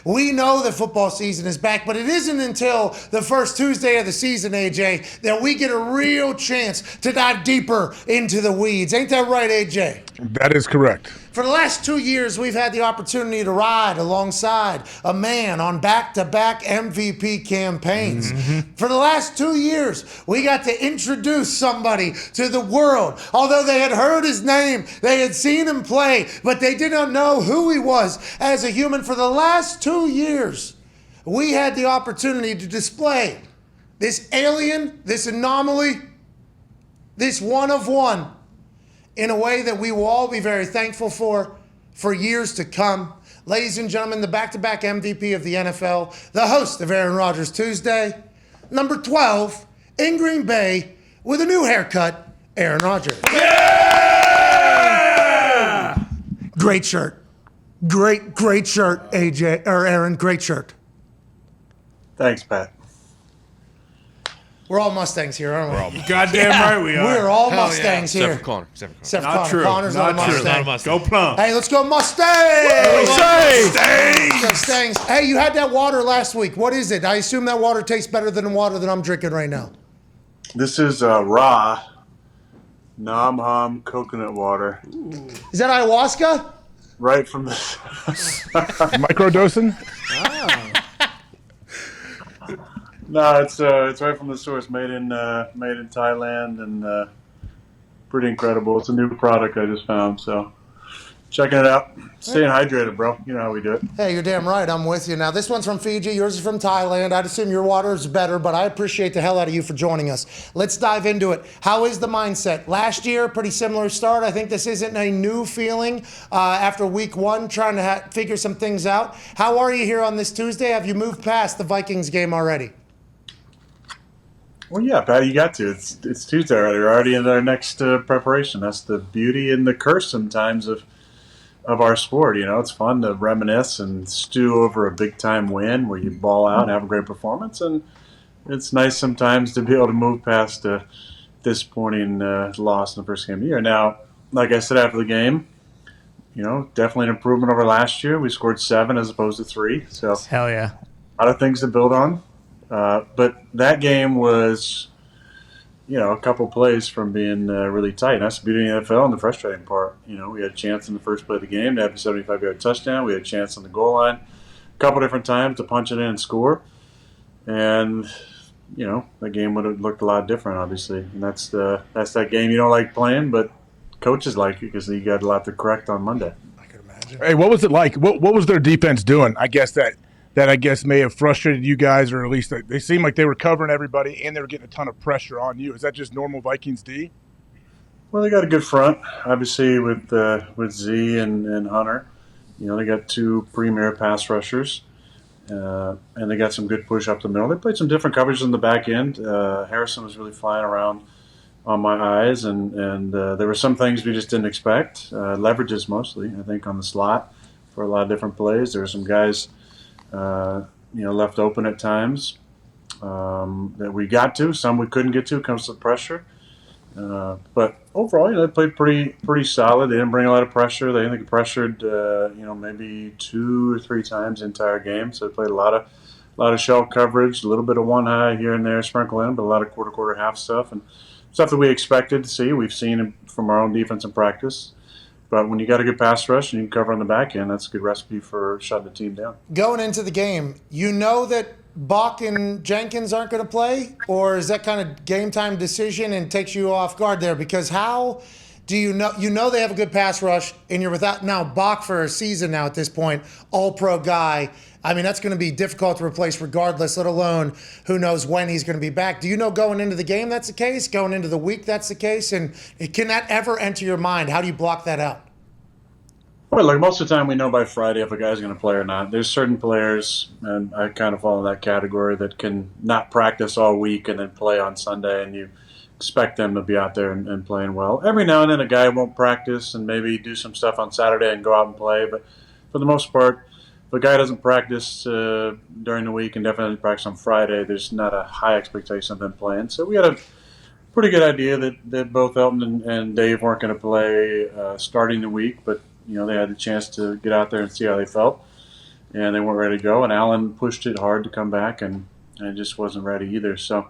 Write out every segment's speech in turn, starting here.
We know that football season is back, but it isn't until the first Tuesday of the season, AJ, that we get a real chance to dive deeper into the weeds. Ain't that right, AJ? That is correct. For the last 2 years, we've had the opportunity to ride alongside a man on back-to-back MVP campaigns. For the last 2 years, we got to introduce somebody to the world. Although they had heard his name, they had seen him play, but they did not know who he was as a human. For the last 2 years, we had the opportunity to display this alien, this anomaly, this one of one, in a way that we will all be very thankful for years to come. Ladies and gentlemen, the back-to-back MVP of the NFL, the host of Aaron Rodgers Tuesday, number 12 in Green Bay with a new haircut, Aaron Rodgers. Yeah! Great shirt. Great shirt, AJ, or Aaron, great shirt. Thanks, Pat. We're all Mustangs here, aren't we? Goddamn right we are. We're all Mustangs here. Except for Connor. Except for Not Connor. true. Connor's not a Not true. Mustang. Not a Mustang. Go Plum. Hey, let's go Mustangs! Mustangs! Mustangs. Hey, you had that water last week. What is it? I assume that water tastes better than the water that I'm drinking right now. This is raw Nam-Ham coconut water. Is that ayahuasca? Right from the Microdosing? No, it's right from the source, made in Thailand, and pretty incredible. It's a new product I just found, so checking it out. Staying hydrated, bro. You know how we do it. Hey, you're damn right. I'm with you. Now, this one's from Fiji. Yours is from Thailand. I'd assume your water is better, but I appreciate the hell out of you for joining us. Let's dive into it. How is the mindset? Last year, pretty similar start. I think this isn't a new feeling after week one, trying to figure some things out. How are you here on this Tuesday? Have you moved past the Vikings game already? Well, yeah, Pat, you got to. It's Tuesday already. We're already in our next preparation. That's the beauty and the curse sometimes of our sport. You know, it's fun to reminisce and stew over a big-time win where you ball out and have a great performance. And it's nice sometimes to be able to move past a disappointing loss in the first game of the year. Now, like I said after the game, you know, definitely an improvement over last year. We scored 7 as opposed to 3. So Hell yeah. a lot of things to build on. But that game was, you know, a couple plays from being really tight. And that's the beauty of the NFL and the frustrating part. You know, we had a chance in the first play of the game to have a 75-yard touchdown. We had a chance on the goal line a couple different times to punch it in and score. And, you know, the game would have looked a lot different, obviously. And that's that game you don't like playing, but coaches like it because you got a lot to correct on Monday. I can imagine. Hey, what was it like? What was their defense doing? I guess that I guess may have frustrated you guys, or at least they seemed like they were covering everybody and they were getting a ton of pressure on you. Is that just normal Vikings D? Well, they got a good front, obviously, with Z and Hunter. You know, they got 2 premier pass rushers, and they got some good push up the middle. They played some different coverage in the back end. Harrison was really flying around on my eyes, and there were some things we just didn't expect. Leverages mostly, I think, on the slot for a lot of different plays. There were some guys you know, left open at times that we got to. Some we couldn't get to. Comes to the pressure. But overall, you know, they played pretty solid. They didn't bring a lot of pressure. They only pressured, you know, maybe 2 or 3 times the entire game. So they played a lot of shell coverage, a little bit of one high here and there sprinkle in, but a lot of quarter half stuff and stuff that we expected to see. We've seen it from our own defense in practice. But when you got a good pass rush and you can cover on the back end, that's a good recipe for shutting the team down. Going into the game, you know that Bach and Jenkins aren't going to play? Or is that kind of game time decision and takes you off guard there? Because how do you know they have a good pass rush and you're without now Bach for a season now at this point, all-pro guy. I mean, that's going to be difficult to replace regardless, let alone who knows when he's going to be back. Do you know going into the game that's the case? Going into the week that's the case? And can that ever enter your mind? How do you block that out? Well, like most of the time we know by Friday if a guy's going to play or not. There's certain players, and I kind of fall in that category, that can not practice all week and then play on Sunday, and you expect them to be out there and playing well. Every now and then a guy won't practice and maybe do some stuff on Saturday and go out and play, but for the most part, if a guy doesn't practice during the week and definitely practice on Friday, there's not a high expectation of them playing. So we had a pretty good idea that both Elton and Dave weren't going to play starting the week, but you know, they had a chance to get out there and see how they felt. and they weren't ready to go. And Allen pushed it hard to come back, and just wasn't ready either. So,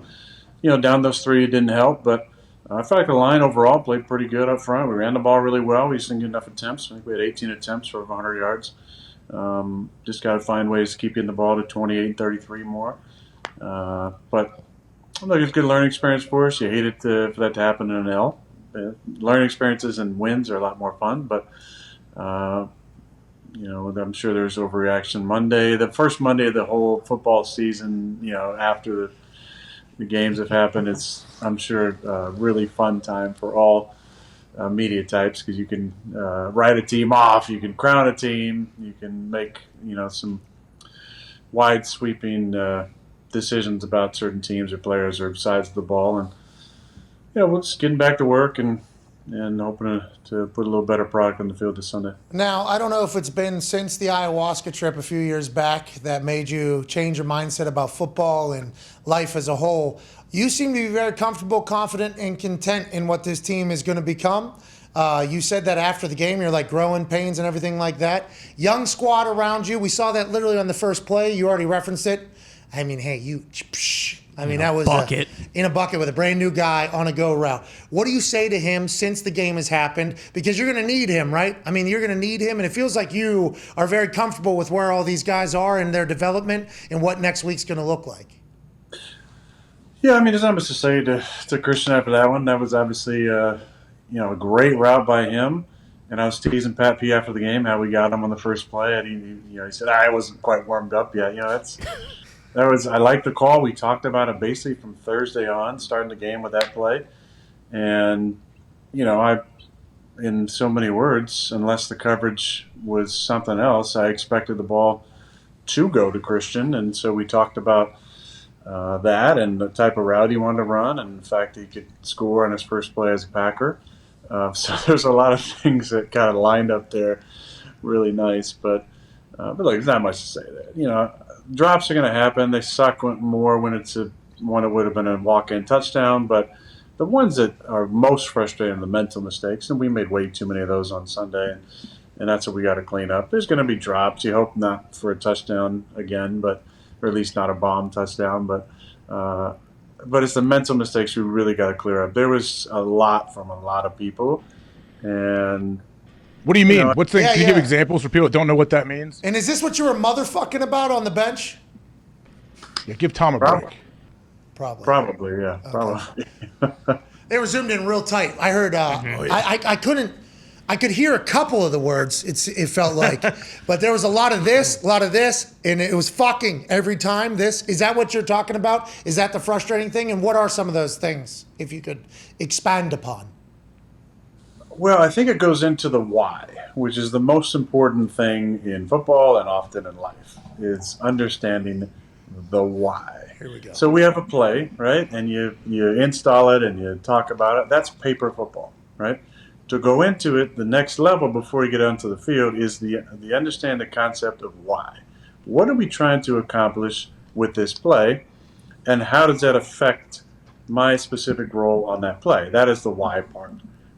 down those three, it didn't help. But I felt like the line overall played pretty good up front. We ran the ball really well. We just didn't get enough attempts. I think we had 18 attempts for over 100 yards. Just got to find ways to keep getting the ball to 28 and 33 more. But look, it's a good learning experience for us. You hate it for that to happen in an L. Learning experiences and wins are a lot more fun, but I'm sure there's overreaction. Monday, the first Monday of the whole football season, after the games have happened, it's, I'm sure, a really fun time for all media types, because you can write a team off, you can crown a team, you can make some wide sweeping decisions about certain teams or players or sides of the ball, and we're just getting back to work and hoping to put a little better product on the field this Sunday. Now, I don't know if it's been since the ayahuasca trip a few years back that made you change your mindset about football and life as a whole. You seem to be very comfortable, confident, and content in what this team is going to become. You said that after the game, you're like growing pains and everything like that. Young squad around you. We saw that literally on the first play. You already referenced it. I mean, hey, that was in a bucket with a brand new guy on a go route. What do you say to him since the game has happened? Because you're going to need him, right? I mean, you're going to need him, and it feels like you are very comfortable with where all these guys are in their development and what next week's going to look like. Yeah, I mean, there's not much to say to Christian after that one. That was obviously a great route by him. And I was teasing Pat P after the game how we got him on the first play. And he said, I wasn't quite warmed up yet. I liked the call. We talked about it basically from Thursday on, starting the game with that play. And, in so many words, unless the coverage was something else, I expected the ball to go to Christian. And so we talked about that and the type of route he wanted to run, and the fact that he could score on his first play as a Packer. So there's a lot of things that kind of lined up there really nice. But look, there's not much to say there. Drops are going to happen. They suck more when it would have been a walk-in touchdown. But the ones that are most frustrating are the mental mistakes, and we made way too many of those on Sunday, and that's what we got to clean up. There's going to be drops. You hope not for a touchdown again, or at least not a bomb touchdown. But it's the mental mistakes we really got to clear up. There was a lot from a lot of people, and what do you mean? Can you give examples for people that don't know what that means? And is this what you were motherfucking about on the bench? Yeah, give Tom a break. Probably, yeah. Okay. Probably. They were zoomed in real tight. I heard. I could hear a couple of the words. It felt like, but there was a lot of this, and it was fucking every time. This is that what you're talking about? Is that the frustrating thing? And what are some of those things, if you could expand upon? Well, I think it goes into the why, which is the most important thing in football and often in life, is understanding the why. Here we go. So we have a play, right? And you install it and you talk about it. That's paper football, right? To go into it, the next level before you get onto the field is the understand the concept of why. What are we trying to accomplish with this play, and how does that affect my specific role on that play? That is the why part.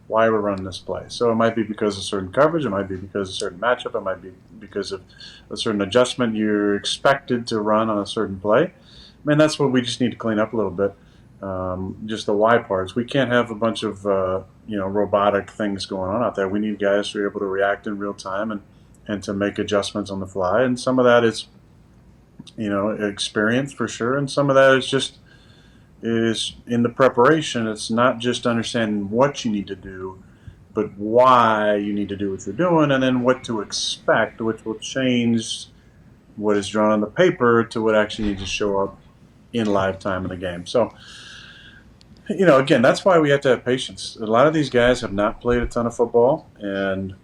Why we're running this play. So it might be because of certain coverage, it might be because of a certain matchup, it might be because of a certain adjustment you're expected to run on a certain play. I mean, that's what we just need to clean up a little bit. Just the why parts. We can't have a bunch of robotic things going on out there. We need guys who are able to react in real time and to make adjustments on the fly. And some of that is, experience for sure, and some of that is in the preparation. It's not just understanding what you need to do, but why you need to do what you're doing, and then what to expect, which will change what is drawn on the paper to what actually needs to show up in live time in the game. So, again, that's why we have to have patience. A lot of these guys have not played a ton of football, and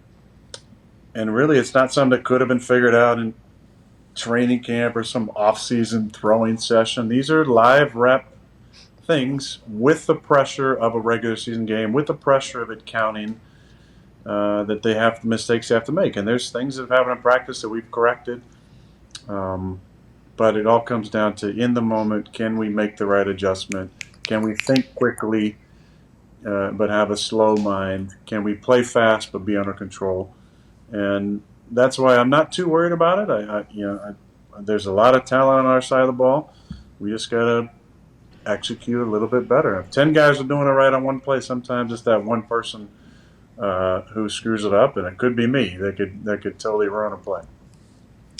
really it's not something that could have been figured out in training camp or some off-season throwing session. These are live rep things with the pressure of a regular season game, with the pressure of it counting, that they have mistakes they have to make. And there's things that have happened in practice that we've corrected. But it all comes down to, in the moment, can we make the right adjustment? Can we think quickly but have a slow mind? Can we play fast but be under control? And that's why I'm not too worried about it. There's a lot of talent on our side of the ball. We just gotta execute a little bit better. If 10 guys are doing it right on one play, sometimes it's that one person who screws it up, and it could be me. That could totally ruin a play.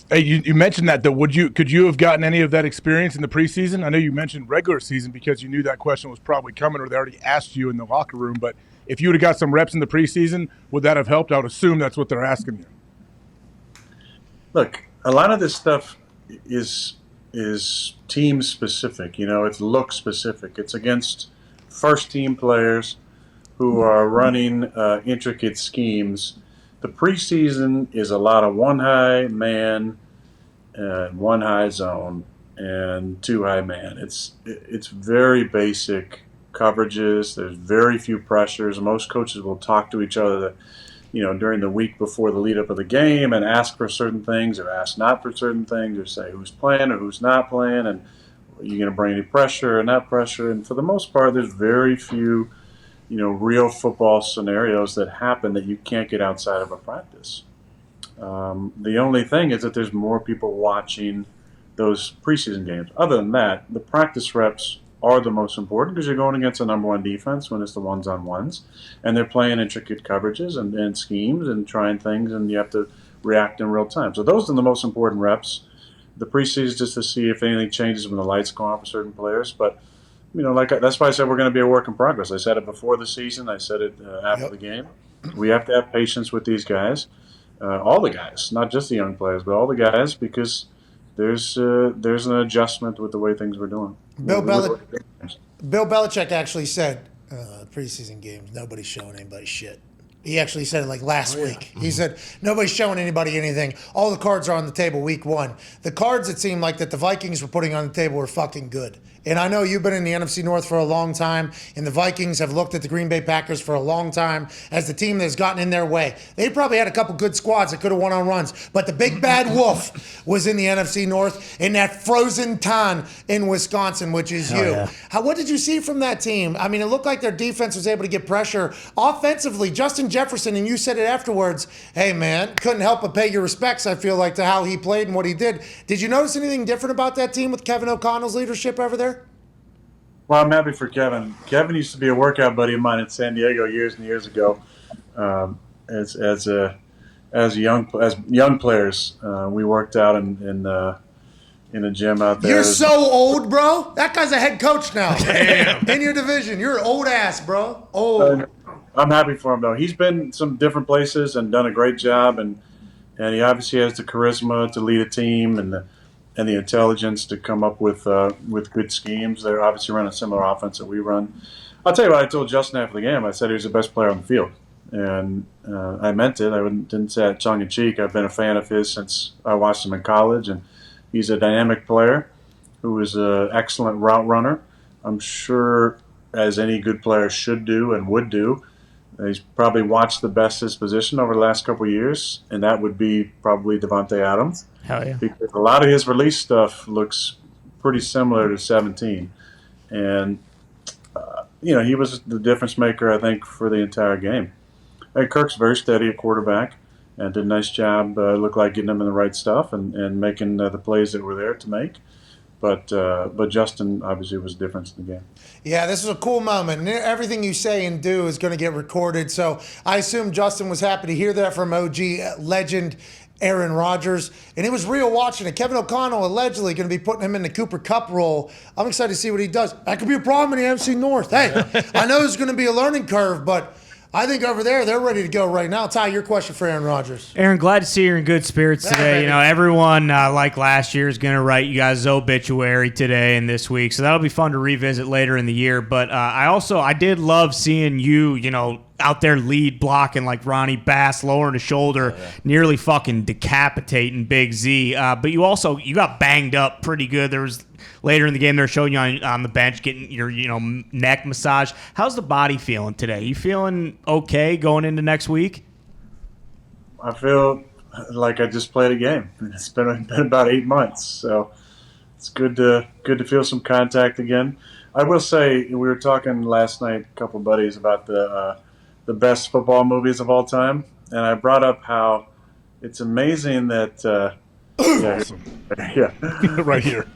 Hey, you mentioned that though. Could you have gotten any of that experience in the preseason? I know you mentioned regular season because you knew that question was probably coming, or they already asked you in the locker room. But if you would have got some reps in the preseason, would that have helped? I would assume that's what they're asking you. Look, a lot of this stuff is team specific. It's look specific. It's against first team players who are running intricate schemes. The preseason is a lot of one high man, one high zone, and two high man. It's very basic coverages. There's very few pressures. Most coaches will talk to each other, during the week before the lead up of the game and ask for certain things or ask not for certain things or say who's playing or who's not playing and are you going to bring any pressure or not pressure. And for the most part, there's very few real football scenarios that happen that you can't get outside of a practice. The only thing is that there's more people watching those preseason games. Other than that, the practice reps are the most important because you're going against the number one defense when it's the ones-on-ones, and they're playing intricate coverages and schemes and trying things, and you have to react in real time. So those are the most important reps. The preseason is just to see if anything changes when the lights go on for certain players, but that's why I said we're going to be a work in progress. I said it before the season. I said it after the game. We have to have patience with these guys, all the guys, not just the young players, but all the guys, because there's an adjustment with the way things were doing. Bill Belichick actually said preseason games, nobody's showing anybody shit. He actually said it like last week. He said, nobody's showing anybody anything. All the cards are on the table week one. The cards, it seemed like that the Vikings were putting on the table were fucking good. And I know you've been in the NFC North for a long time, and the Vikings have looked at the Green Bay Packers for a long time as the team that's gotten in their way. They probably had a couple good squads that could have won on runs, but the big bad wolf was in the NFC North in that frozen Dahn in Wisconsin, which is you. Yeah. What did you see from that team? I mean, it looked like their defense was able to get pressure. Offensively, Justin Jefferson, and you said it afterwards, hey, man, couldn't help but pay your respects, I feel like, to how he played and what he did. Did you notice anything different about that team with Kevin O'Connell's leadership over there? Well, I'm happy for Kevin. Kevin used to be a workout buddy of mine in San Diego years and years ago. As young players, we worked out in a gym out there. You're so old, bro. That guy's a head coach now. Damn. In your division, you're old ass, bro. Old. I'm happy for him though. He's been some different places and done a great job, and he obviously has the charisma to lead a team and the intelligence to come up with good schemes. They're obviously running a similar offense that we run. I'll tell you what I told Justin after the game. I said he was the best player on the field, and I meant it. I didn't say it tongue in cheek. I've been a fan of his since I watched him in college, and he's a dynamic player who is an excellent route runner. I'm sure, as any good player should do and would do, he's probably watched the best his position over the last couple of years, and that would be probably Devontae Adams. Hell yeah. Because a lot of his release stuff looks pretty similar to 17. And, he was the difference maker, I think, for the entire game. And Kirk's very steady at quarterback and did a nice job, looked like getting him in the right stuff and making the plays that were there to make. But Justin obviously was the difference in the game. Yeah, this was a cool moment. Everything you say and do is going to get recorded. So I assume Justin was happy to hear that from OG legend Aaron Rodgers. And it was real watching it. Kevin O'Connell allegedly going to be putting him in the Cooper Kupp role. I'm excited to see what he does. That could be a problem in the NFC North. Hey, I know there's going to be a learning curve, but I think over there, they're ready to go right now. Ty, your question for Aaron Rodgers. Aaron, glad to see you're in good spirits today. Everyone, like last year, is going to write you guys' obituary today and this week, so that'll be fun to revisit later in the year. But I did love seeing you, out there lead blocking like Ronnie Bass, lowering his shoulder, nearly fucking decapitating Big Z. But you got banged up pretty good. There was later in the game they're showing you on the bench getting your neck massage. How's the body feeling today? You feeling okay going into next week? I feel like I just played a game. It's been about 8 months, so it's good to feel some contact again. I will say we were talking last night, a couple buddies, about the best football movies of all time, and I brought up how it's amazing that. Yeah, yeah, right here.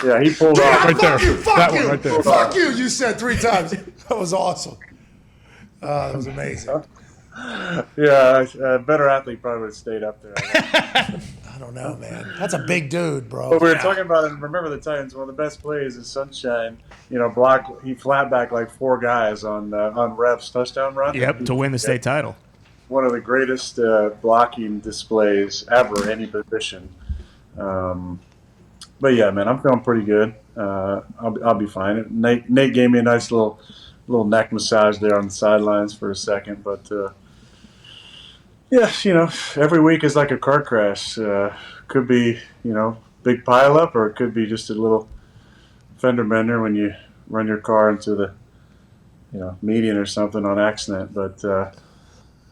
yeah. He pulled off. Right there. Fuck you, fuck That you, one right there. fuck you. You said 3 times. That was awesome. That was amazing. Yeah, a better athlete probably would have stayed up there. I don't know, man. That's a big dude, bro. But we were talking about it. Remember the Titans? One of the best plays is Sunshine. Block. He flat back like 4 guys on Rev's touchdown run. Yep, to win the state title. One of the greatest blocking displays ever, any position. But yeah, man, I'm feeling pretty good. I'll be fine. Nate gave me a nice little neck massage there on the sidelines for a second, but yeah, every week is like a car crash. Could be big pile up, or it could be just a little fender bender when you run your car into the median or something on accident. But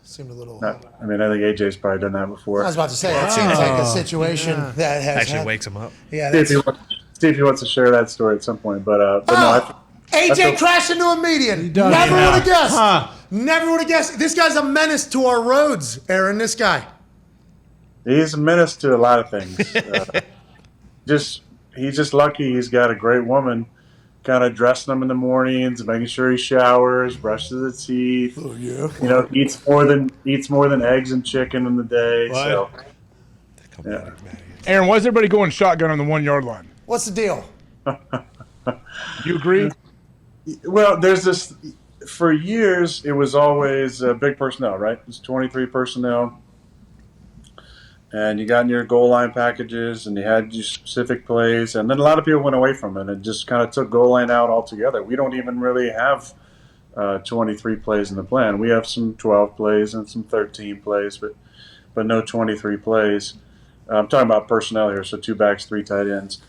seemed a little. I think AJ's probably done that before. I was about to say that seems like a situation that has Actually happened. wakes him up. Yeah, See if he wants to share that story at some point. But no, AJ crashed into a median. Never would have guessed. Never would have guessed. This guy's a menace to our roads, Aaron. This guy. he's a menace to a lot of things. He's just lucky he's got a great woman kind of dressing him in the mornings, making sure he showers, brushes his teeth. Oh, yeah. Eats more than eggs and chicken in the day. What? So, yeah. Aaron, why is everybody going shotgun on the 1 yard line? What's the deal? You agree? Well, there's this. For years, it was always big personnel, right? It was 23 personnel. And you got in your goal line packages, and you had your specific plays, and then a lot of people went away from it and just kind of took goal line out altogether. We don't even really have 23 plays in the plan. We have some 12 plays and some 13 plays, but no 23 plays. I'm talking about personnel here, so 2 backs, 3 tight ends.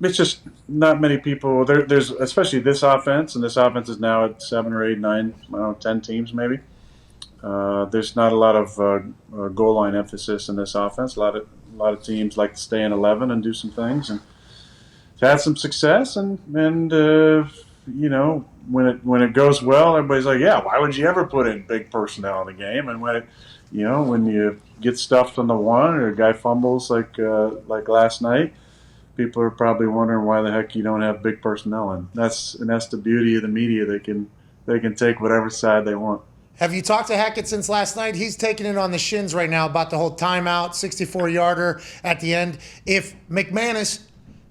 It's just not many people. There's especially this offense, and this offense is now at 7 or 8, 9, 10 teams maybe. There's not a lot of goal line emphasis in this offense. A lot of teams like to stay in 11 and do some things, and it's had some success. And when it goes well, everybody's like, yeah, why would you ever put in big personnel in the game? And when you get stuffed on the one, or a guy fumbles like last night, people are probably wondering why the heck you don't have big personnel in. That's the beauty of the media. They can take whatever side they want. Have you talked to Hackett since last night? He's taking it on the shins right now about the whole timeout, 64-yarder at the end. If McManus,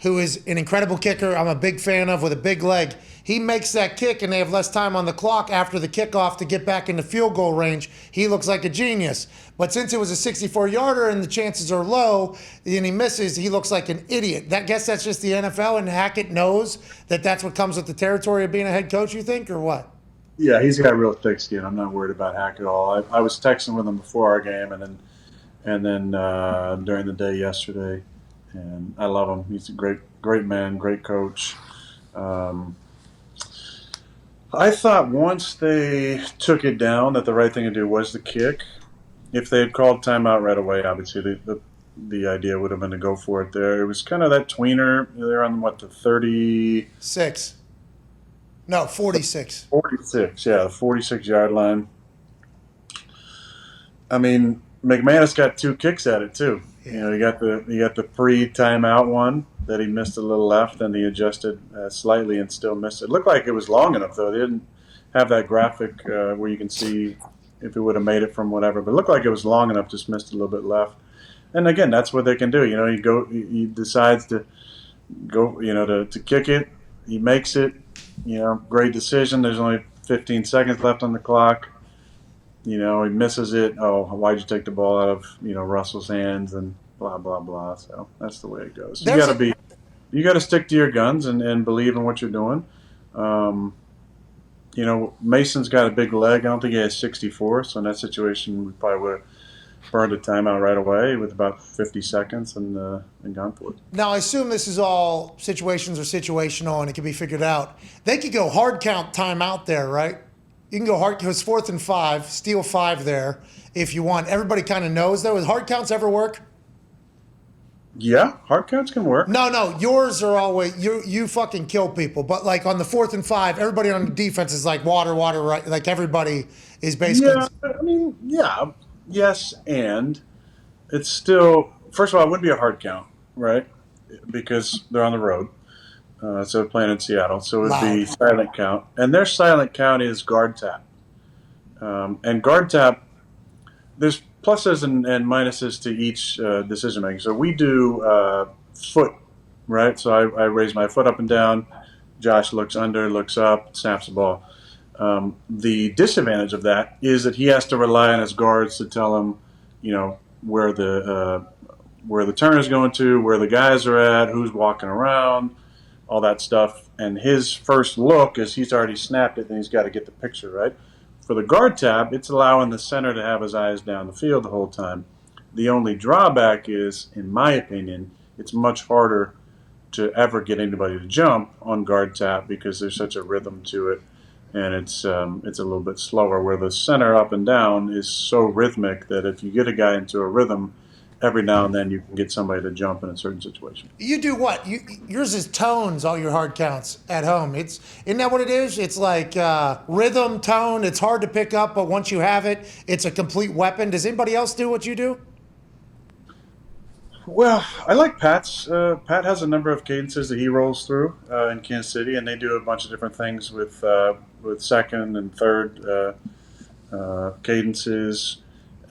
who is an incredible kicker, I'm a big fan of, with a big leg, he makes that kick and they have less time on the clock after the kickoff to get back into field goal range, he looks like a genius. But since it was a 64-yarder and the chances are low and he misses, he looks like an idiot. I guess that's just the NFL, and Hackett knows that that's what comes with the territory of being a head coach, you think, or what? Yeah, he's got real thick skin. I'm not worried about Hackett at all. I was texting with him before our game, and then during the day yesterday, and I love him. He's a great man, great coach. I thought once they took it down that the right thing to do was the kick. If they had called timeout right away, obviously the idea would have been to go for it there. It was kind of that tweener. They're on the 36. No, 46. 46, yeah, the 46-yard line. I mean, McManus got 2 kicks at it too. Yeah. You got the pre-timeout one that he missed a little left, and he adjusted slightly and still missed it. It looked like it was long enough though. They didn't have that graphic where you can see if it would have made it from whatever, but it looked like it was long enough. Just missed a little bit left. And again, that's what they can do. He decides to go. To kick it. He makes it. Great decision. There's only 15 seconds left on the clock. He misses it. Oh, why'd you take the ball out of Russell's hands, and blah blah blah. So that's the way it goes. You got to stick to your guns and believe in what you're doing. Mason's got a big leg. I don't think he has 64. So in that situation, we probably would have burned a timeout right away with about 50 seconds and gone for it. Now, I assume this is all situations are situational and it can be figured out. They could go hard count timeout there, right? You can go hard, because 4th and 5, steal 5 there if you want. Everybody kind of knows, though. Does hard counts ever work? Yeah, hard counts can work. No, yours are always, you fucking kill people. But like on the 4th and 5, everybody on the defense is like water, right? Like everybody is basically. Yeah, yes, and it's still, first of all, it wouldn't be a hard count, right? Because they're on the road. So playing in Seattle. So it would be silent count. And their silent count is guard tap. And guard tap, there's pluses and minuses to each decision making. So we do foot, right? So I raise my foot up and down. Josh looks under, looks up, snaps the ball. The disadvantage of that is that he has to rely on his guards to tell him, where the turn is going to, where the guys are at, who's walking around, all that stuff. And his first look is he's already snapped it, and he's got to get the picture, right? For the guard tap, it's allowing the center to have his eyes down the field the whole time. The only drawback is, in my opinion, it's much harder to ever get anybody to jump on guard tap because there's such a rhythm to it, and it's a little bit slower, where the center up and down is so rhythmic that if you get a guy into a rhythm, every now and then you can get somebody to jump in a certain situation. You do what? Yours is tones, all your hard counts at home. Isn't that what it is? It's like rhythm, tone. It's hard to pick up, but once you have it, it's a complete weapon. Does anybody else do what you do? Well, I like Pat's. Pat has a number of cadences that he rolls through in Kansas City, and they do a bunch of different things with second and third cadences.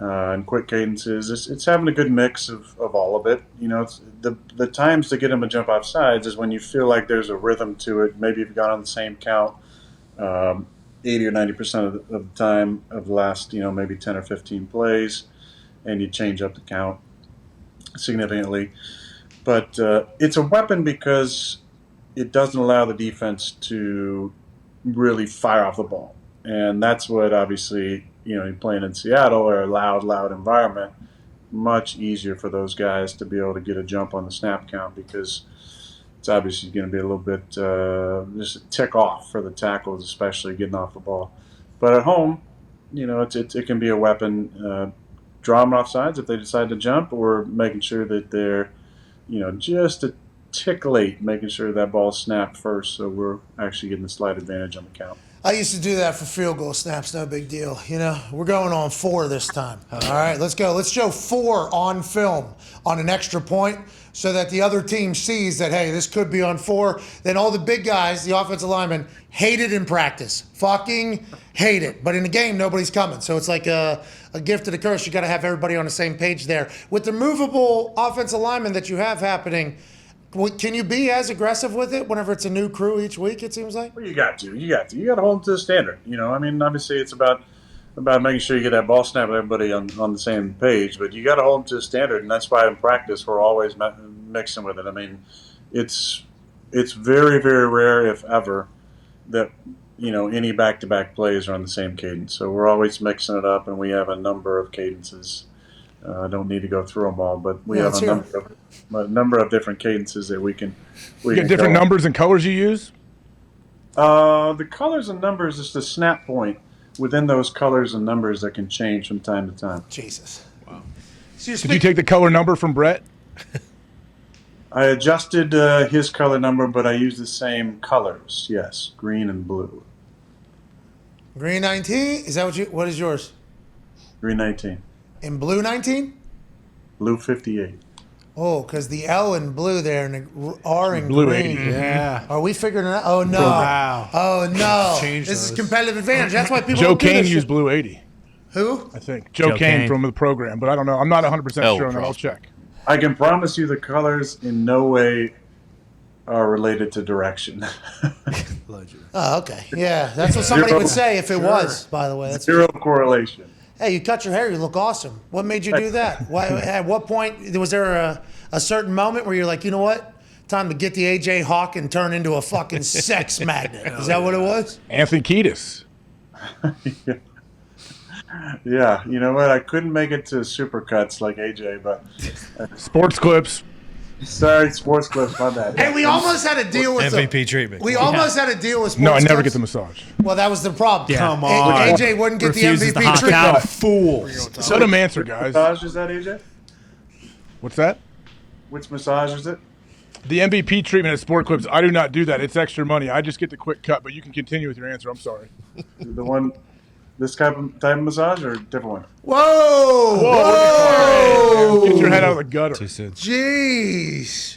And quick cadences. It's having a good mix of all of it. It's the times to get him to jump off sides is when you feel like there's a rhythm to it. Maybe you've gone on the same count 80 or 90% of the time of the last, maybe 10 or 15 plays, and you change up the count significantly. But it's a weapon because it doesn't allow the defense to really fire off the ball. And that's what obviously, you're playing in Seattle or a loud environment, much easier for those guys to be able to get a jump on the snap count because it's obviously going to be a little bit just a tick off for the tackles, especially getting off the ball. But at home, it can be a weapon. Draw them off sides if they decide to jump, or making sure that they're, just a tick late, making sure that ball's snapped first, so we're actually getting the slight advantage on the count. I used to do that for field goal snaps, no big deal. We're going on 4 this time. All right, let's go. Let's show 4 on film on an extra point so that the other team sees that, hey, this could be on 4. Then all the big guys, the offensive linemen, hate it in practice. Fucking hate it. But in the game, nobody's coming. So it's like a gift and a curse. You got to have everybody on the same page there. With the movable offensive linemen that you have happening, can you be as aggressive with it whenever it's a new crew each week, it seems like? Well, you got to hold them to the standard. Obviously it's about making sure you get that ball snap with everybody on the same page, but you got to hold them to the standard, and that's why in practice we're always mixing with it. It's very, very rare, if ever, that any back-to-back plays are on the same cadence. So we're always mixing it up, and we have a number of cadences. I don't need to go through them all, but we have a number of different cadences that we can. You get different numbers and colors you use? The colors and numbers is the snap point within those colors and numbers that can change from time to time. Jesus. Wow. So did you take the color number from Brett? I adjusted his color number, but I used the same colors. Yes, green and blue. Green 19? Is that what is yours? Green 19. In blue 19? Blue 58. Oh, because the L in blue there and the R in blue green. 80. Yeah. Are we figuring it out? Oh, no. Wow. Oh, no. Change This is those. competitive advantage. That's why people Joe don't do Kane this used shit. blue 80, Who? I think. Joe Kane from the program, but I don't know. I'm not 100% sure on that. I'll check. I can promise you the colors in no way are related to direction. Oh, okay. Yeah, that's what somebody would say if it was, by the way. That's Zero correlation. Hey, you cut your hair, you look awesome. What made you do that? Why, at what point, was there a certain moment where you're like, you know what? Time to get the AJ Hawk and turn into a fucking sex magnet. Is that what it was? Anthony Kiedis. Yeah, you know what? I couldn't make it to supercuts like AJ, but Sports clips. sorry, sports clips, my bad. Hey, we almost had a deal with MVP treatment. We almost had a deal with sports No, I never clips. get the massage. Well, that was the problem. Yeah. Come on. AJ wouldn't get Refuses the to MVP hot treatment. out. Fools. Let him answer, guys. Massage is that, AJ? What's that? Which massage is it? The MVP treatment at Sport Clips, I do not do that. It's extra money. I just get the quick cut, but you can continue with your answer. I'm sorry. The one This type of massage or a different one? Whoa! Get your head out of the gutter. Too soon. Jeez.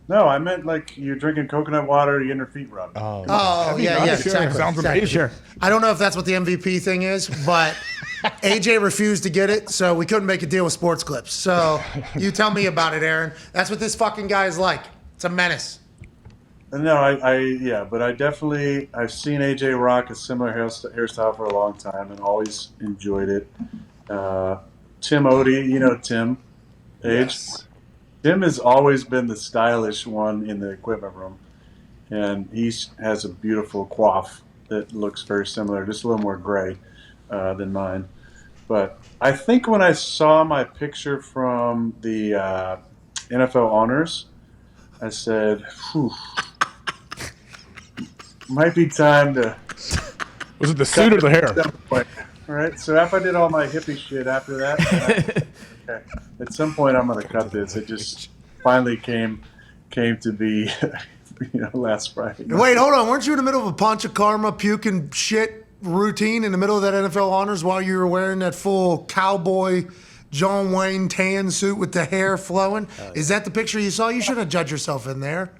No, I meant like you're drinking coconut water, you're getting your feet rubbed. Oh, Oh, yeah, nice. exactly. Sounds exactly. amazing. Sure. I don't know if that's what the MVP thing is, but AJ refused to get it, so we couldn't make a deal with Sports Clips. So you tell me about it, Aaron. That's what this fucking guy is like. It's a menace. No, but I've seen AJ rock a similar hairstyle for a long time and always enjoyed it. Tim Odie, you know Tim, Age. yes. Tim has always been the stylish one in the equipment room, and he has a beautiful coif that looks very similar, just a little more gray than mine. But I think when I saw my picture from the NFL honors, I said, "Whew, might be time to." Was it the suit or the hair? All right, so after I did all my hippie shit after that, okay, at some point I'm gonna cut this. It just finally came to be, last Friday. Wait, hold on. Weren't you in the middle of a Pancha Karma puking shit routine in the middle of that NFL honors while you were wearing that full cowboy John Wayne tan suit with the hair flowing? Is that the picture you saw? You shouldn't have judged yourself in there.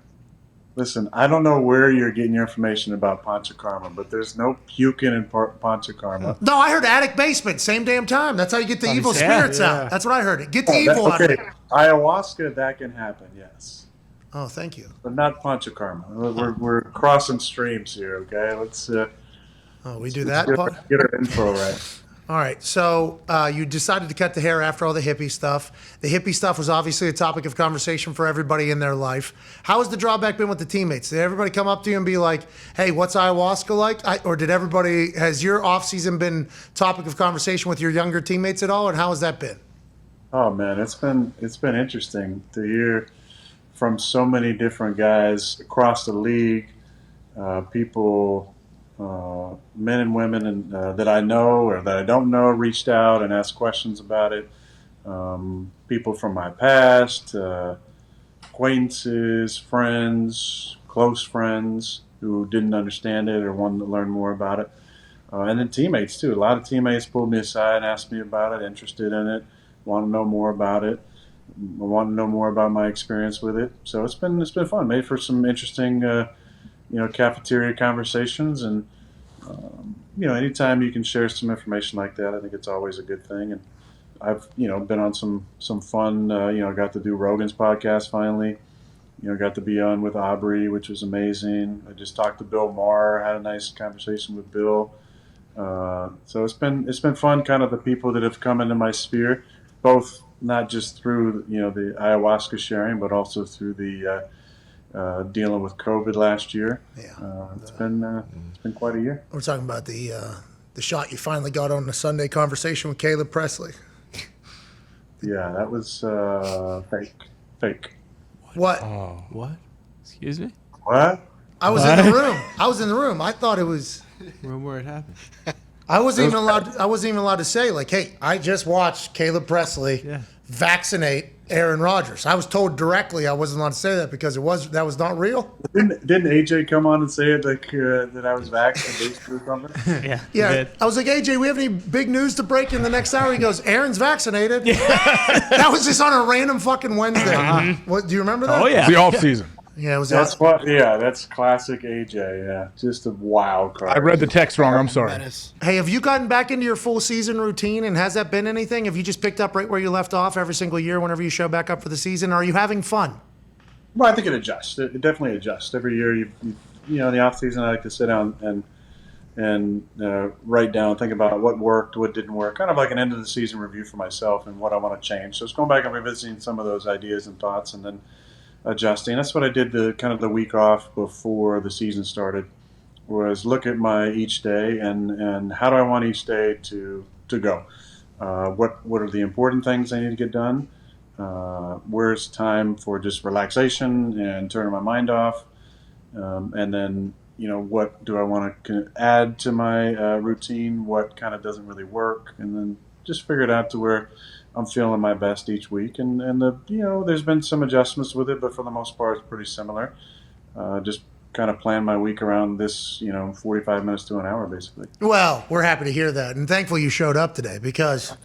Listen, I don't know where you're getting your information about Pancha Karma, but there's no puking in Pancha Karma. No, I heard attic basement, same damn time. That's how you get the evil yeah, spirits yeah. out. That's what I heard. Get the evil out of it. Ayahuasca, that can happen, yes. Oh, thank you. But not Pancha Karma. We're crossing streams here, okay? Let's Oh, we do that part? get our info right. All right, so you decided to cut the hair after all the hippie stuff. The hippie stuff was obviously a topic of conversation for everybody in their life. How has the drawback been with the teammates? Did everybody come up to you and be like, hey, what's ayahuasca like? Or has your offseason been topic of conversation with your younger teammates at all, and how has that been? Oh man, it's been interesting to hear from so many different guys across the league, people, men and women, and that I know or that I don't know, reached out and asked questions about it. People from my past, acquaintances, friends, close friends who didn't understand it or wanted to learn more about it, and then teammates too. A lot of teammates pulled me aside and asked me about it, interested in it, want to know more about it. I want to know more about my experience with it. So it's been fun. Made for some interesting, cafeteria conversations, and anytime you can share some information like that, I think it's always a good thing. And I've been on some fun. Got to do Rogan's podcast finally. Got to be on with Aubrey, which was amazing. I just talked to Bill Maher, had a nice conversation with Bill. So it's been fun. Kind of the people that have come into my sphere, both not just through the ayahuasca sharing, but also through the dealing with COVID last year. Yeah, it's been quite a year. we're talking about the shot you finally got on the Sunday conversation with Caleb Presley. Yeah, that was fake. What? Oh, what? Excuse me? What? I was in the room. I thought it was. Where it happened? I wasn't even allowed to say, like, hey, I just watched Caleb Presley vaccinate Aaron Rodgers. I was told directly I wasn't allowed to say that because that was not real. Didn't AJ come on and say it that I was vaccinated or something? Yeah, I was like, AJ, we have any big news to break in the next hour? He goes, Aaron's vaccinated. That was just on a random fucking Wednesday. What, do you remember that? Oh, yeah. The off season. Yeah, it was. That's classic AJ. Yeah, just a wild card. I read the text wrong. I'm sorry. Hey, have you gotten back into your full season routine, and has that been anything? Have you just picked up right where you left off every single year whenever you show back up for the season? Are you having fun? Well, I think it adjusts. It definitely adjusts. Every year, in the off season, I like to sit down and write down, think about what worked, what didn't work, kind of like an end of the season review for myself and what I want to change. So it's going back and revisiting some of those ideas and thoughts, and then adjusting. That's what I did the week off before the season started, was look at my each day and how do I want each day to go. What are the important things I need to get done? Where's time for just relaxation and turning my mind off? And then, what do I want to add to my routine? What kind of doesn't really work? And then just figure it out to where I'm feeling my best each week. And there's been some adjustments with it, but for the most part, it's pretty similar. Just kind of plan my week around this, 45 minutes to an hour, basically. Well, we're happy to hear that, and thankful you showed up today because,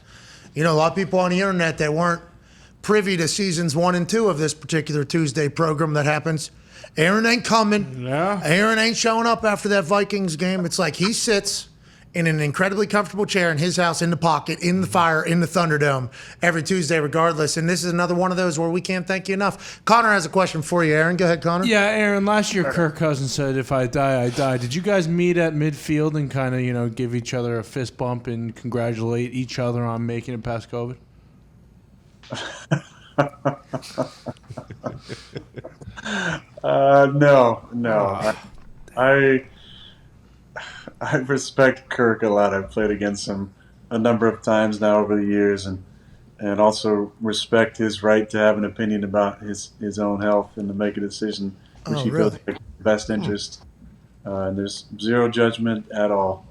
a lot of people on the internet that weren't privy to seasons 1 and 2 of this particular Tuesday program that happens. Aaron ain't coming. Yeah. Aaron ain't showing up after that Vikings game. It's like he sits in an incredibly comfortable chair in his house, in the pocket, in the fire, in the Thunderdome every Tuesday regardless. And this is another one of those where we can't thank you enough. Connor has a question for you, Aaron. Go ahead, Connor. Yeah, Aaron, last year Kirk Cousins said, if I die, I die. Did you guys meet at midfield and kind of, give each other a fist bump and congratulate each other on making it past COVID? No. I respect Kirk a lot. I've played against him a number of times now over the years, and also respect his right to have an opinion about his own health and to make a decision which he feels is in the best interest. And there's zero judgment at all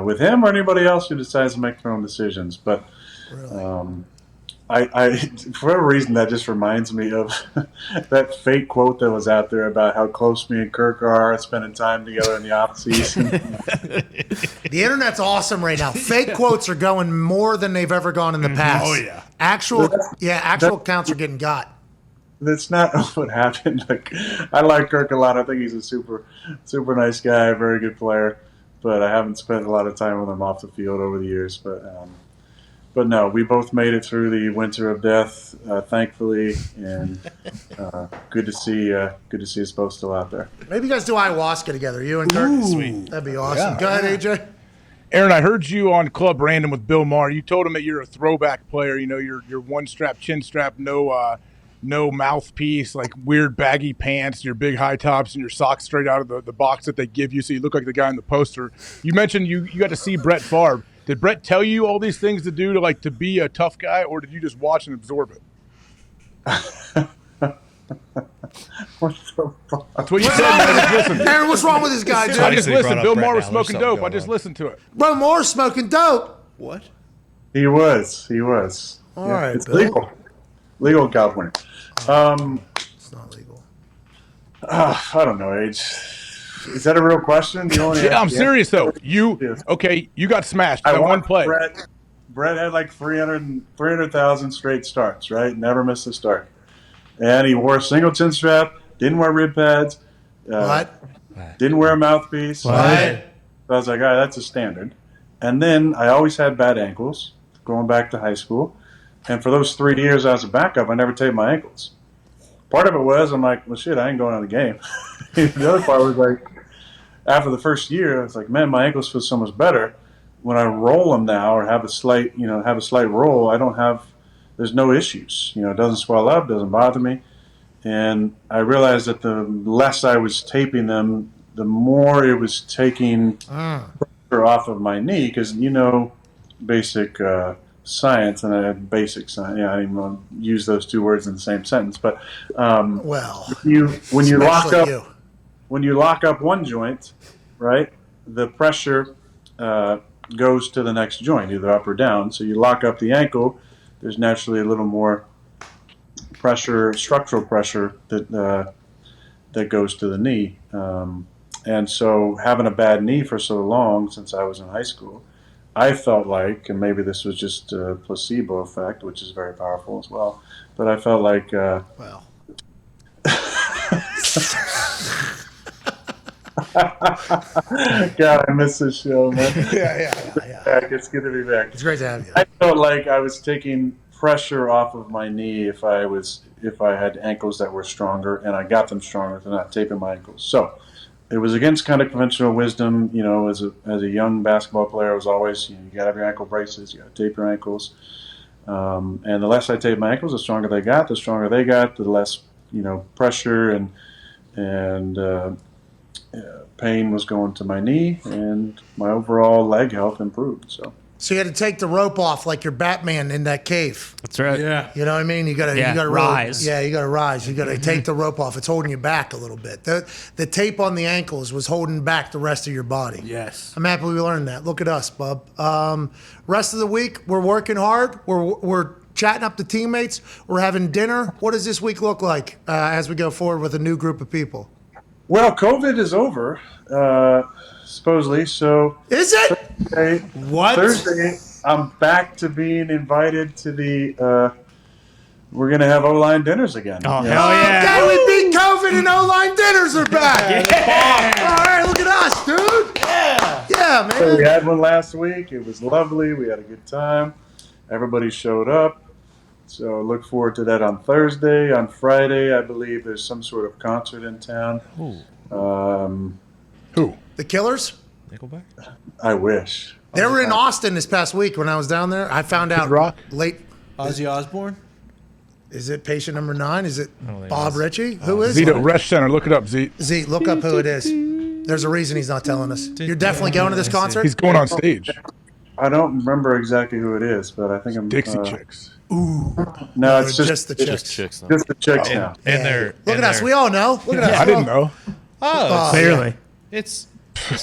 with him or anybody else who decides to make their own decisions. But I for whatever reason, that just reminds me of that fake quote that was out there about how close me and Kirk are, spending time together in the off season. The internet's awesome right now. Fake quotes are going more than they've ever gone in the past. Oh, yeah. Actual accounts are getting got. That's not what happened. Like, I like Kirk a lot. I think he's a super, super nice guy, very good player. But I haven't spent a lot of time with him off the field over the years. But no, we both made it through the winter of death, thankfully, and good to see us both still out there. Maybe you guys do ayahuasca together, you and Kirk. Sweet. That'd be awesome. Yeah. Go ahead, AJ. Aaron, I heard you on Club Random with Bill Maher. You told him that you're a throwback player. Your one strap, chin strap, no mouthpiece, like weird baggy pants, your big high tops, and your socks straight out of the box that they give you, so you look like the guy in the poster. You mentioned you got to see Brett Favre. Did Brett tell you all these things to do to be a tough guy, or did you just watch and absorb it? What the fuck? That's what you said, man. I just listened. Aaron, what's wrong with this guy, dude? I just Obviously brought listened. up Bill Brett Maher was now. There's smoking something dope. I going just on. listened to it. Bro, Moore's smoking dope. What? He was. All right, it's Bill. legal in California. It's not legal. I don't know, Age. Is that a real question? Do you want to Yeah, I'm ask- serious though. Yes. You got smashed I that one watched play. Brett had like 300,000 straight starts, right? Never missed a start. And he wore a single chin strap, didn't wear rib pads, What? didn't wear a mouthpiece. What? So I was like, all right, that's a standard. And then I always had bad ankles going back to high school. And for those 3 years I was a backup, I never taped my ankles. Part of it was, I'm like, well, shit, I ain't going on the game. The other part was like, after the first year, I was like, man, my ankles feel so much better. When I roll them now or have a slight roll, there's no issues. It doesn't swell up, doesn't bother me. And I realized that the less I was taping them, the more it was taking pressure off of my knee, because basic science, and I had basic science. Yeah, I didn't even want to use those two words in the same sentence. But when you lock up one joint, right, the pressure goes to the next joint, either up or down. So you lock up the ankle, there's naturally a little more pressure, structural pressure that goes to the knee. And so having a bad knee for so long, since I was in high school, I felt like, and maybe this was just a placebo effect, which is very powerful as well, but I felt like... God, I miss this show, man. Yeah. It's good to be back. It's great to have you. I felt like I was taking pressure off of my knee if I had ankles that were stronger, and I got them stronger for not taping my ankles. So it was against kind of conventional wisdom. As a young basketball player, I was always, you got to have your ankle braces, you got to tape your ankles. And the less I taped my ankles, the stronger they got. The less pressure and pain was going to my knee, and my overall leg health improved. So you had to take the rope off like you're Batman in that cave. That's right. Yeah. You know what I mean? You gotta rise. You gotta rise. You gotta take the rope off. It's holding you back a little bit. The tape on the ankles was holding back the rest of your body. Yes. I'm happy we learned that. Look at us, bub. Rest of the week, we're working hard. We're chatting up the teammates. We're having dinner. What does this week look like as we go forward with a new group of people? Well, COVID is over, supposedly. So Is it? Thursday, I'm back to being invited to the. We're gonna have O-line dinners again. Oh, hell yeah. Okay, we beat COVID and O-line dinners are back. All right, look at us, dude. Yeah, So we man. had one last week. It was lovely. We had a good time. Everybody showed up. So look forward to that on Thursday. On Friday, I believe there's some sort of concert in town. Who? The Killers? Nickelback? I wish. They were in Austin this past week when I was down there. I found out Rock? late. Ozzy Osbourne. Is it patient number 9? Is it think Bob it is. Ritchie? Who is Zito it? Resch Center. Look it up, Z. Z, look up who it is. There's a reason he's not telling us. You're definitely going to this concert? He's going on stage. I don't remember exactly who it is, but I think I'm. Dixie Chicks. No, it's just the chicks. Chicks. Now. Just the chicks now. And they're Look at us. We all know. Look at us. I didn't know. Oh, Clearly. it's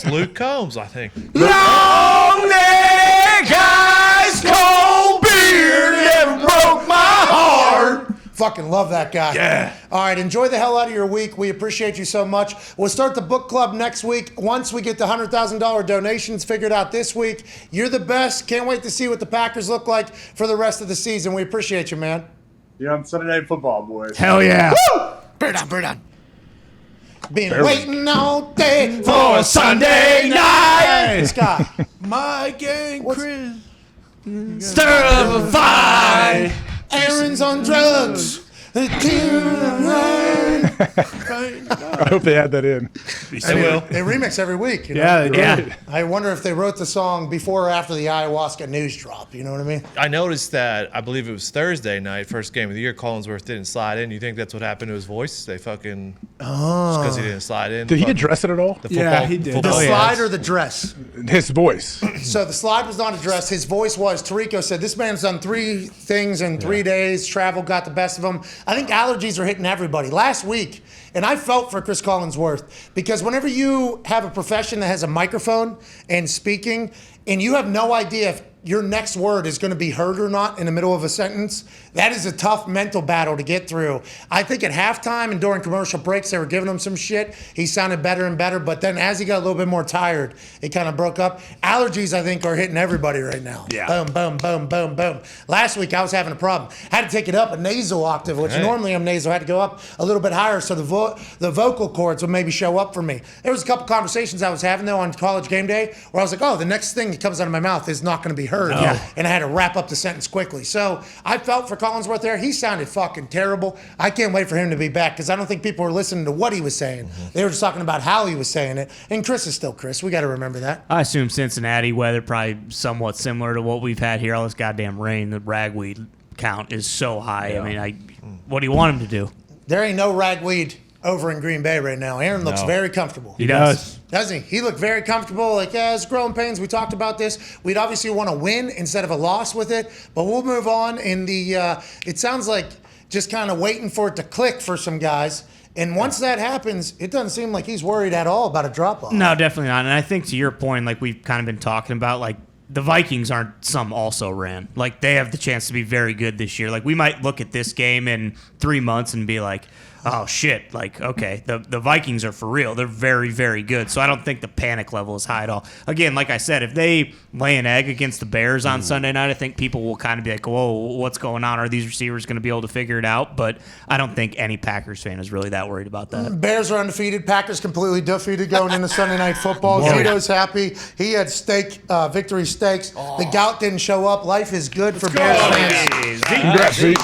Luke Combs, I think. Long neck, ice cold beard, never broke my heart. Fucking love that guy. Yeah. All right, enjoy the hell out of your week. We appreciate you so much. We'll start the book club next week. Once we get the $100,000 donations figured out this week, you're the best. Can't wait to see what the Packers look like for the rest of the season. We appreciate you, man. Yeah, on Sunday Night Football, boys. Hell yeah. Bird on. Been waiting all day for a Sunday night. Scott. Mike and Chris. Stir up a fire. Aaron's on drugs. I hope they had that in. They will. They remix every week. You know? Yeah, yeah. I wonder if they wrote the song before or after the ayahuasca news drop. You know what I mean? I noticed that, I believe it was Thursday night, first game of the year, Collinsworth didn't slide in. You think that's what happened to his voice? They fucking. Because he didn't slide in. Did he address it at all? The Yeah, football, he did. The football- slide or the dress? His voice. So the slide was not addressed. His voice was. Tarico said, this man's done 3 things in 3 days. Travel got the best of him. I think allergies are hitting everybody. Last week, and I felt for Chris Collinsworth, because whenever you have a profession that has a microphone and speaking, and you have no idea if your next word is going to be heard or not in the middle of a sentence, that is a tough mental battle to get through. I think at halftime and during commercial breaks, they were giving him some shit. He sounded better and better, but then as he got a little bit more tired, it kind of broke up. Allergies, I think, are hitting everybody right now. Yeah. Boom, boom, boom, boom, boom. Last week, I was having a problem. Had to take it up a nasal octave, which normally I'm nasal. I had to go up a little bit higher so the vocal cords would maybe show up for me. There was a couple conversations I was having, though, on College Game Day where I was like, oh, the next thing that comes out of my mouth is not going to be heard. Yeah. And I had to wrap up the sentence quickly. So I felt for Collinsworth there. He sounded fucking terrible. I can't wait for him to be back because I don't think people were listening to what he was saying. They were just talking about how he was saying it. And Chris is still Chris. We got to remember that. I assume Cincinnati weather probably somewhat similar to what we've had here. All this goddamn rain, the ragweed count is so high. I mean, what do you want him to do? There ain't no ragweed over in Green Bay right now. Aaron looks very comfortable. He does. Doesn't he? He looked very comfortable. Like, yeah, it's growing pains. We talked about this. We'd obviously want to win instead of a loss with it, but we'll move on. In the, it sounds like just kind of waiting for it to click for some guys. And once that happens, it doesn't seem like he's worried at all about a drop-off. No, definitely not. And I think to your point, like we've kind of been talking about, like the Vikings aren't some also ran. Like they have the chance to be very good this year. Like we might look at this game in 3 months and be like, oh shit, like, okay, the Vikings are for real. They're very, very good. So I don't think the panic level is high at all. Again, like I said, if they lay an egg against the Bears on Sunday night, I think people will kind of be like, whoa, what's going on? Are these receivers going to be able to figure it out? But I don't think any Packers fan is really that worried about that. Bears are undefeated. Packers completely defeated going into Sunday Night Football. Zito's happy. He had victory steaks. The gout didn't show up. Life is good for Bears fans. Congrats, Z.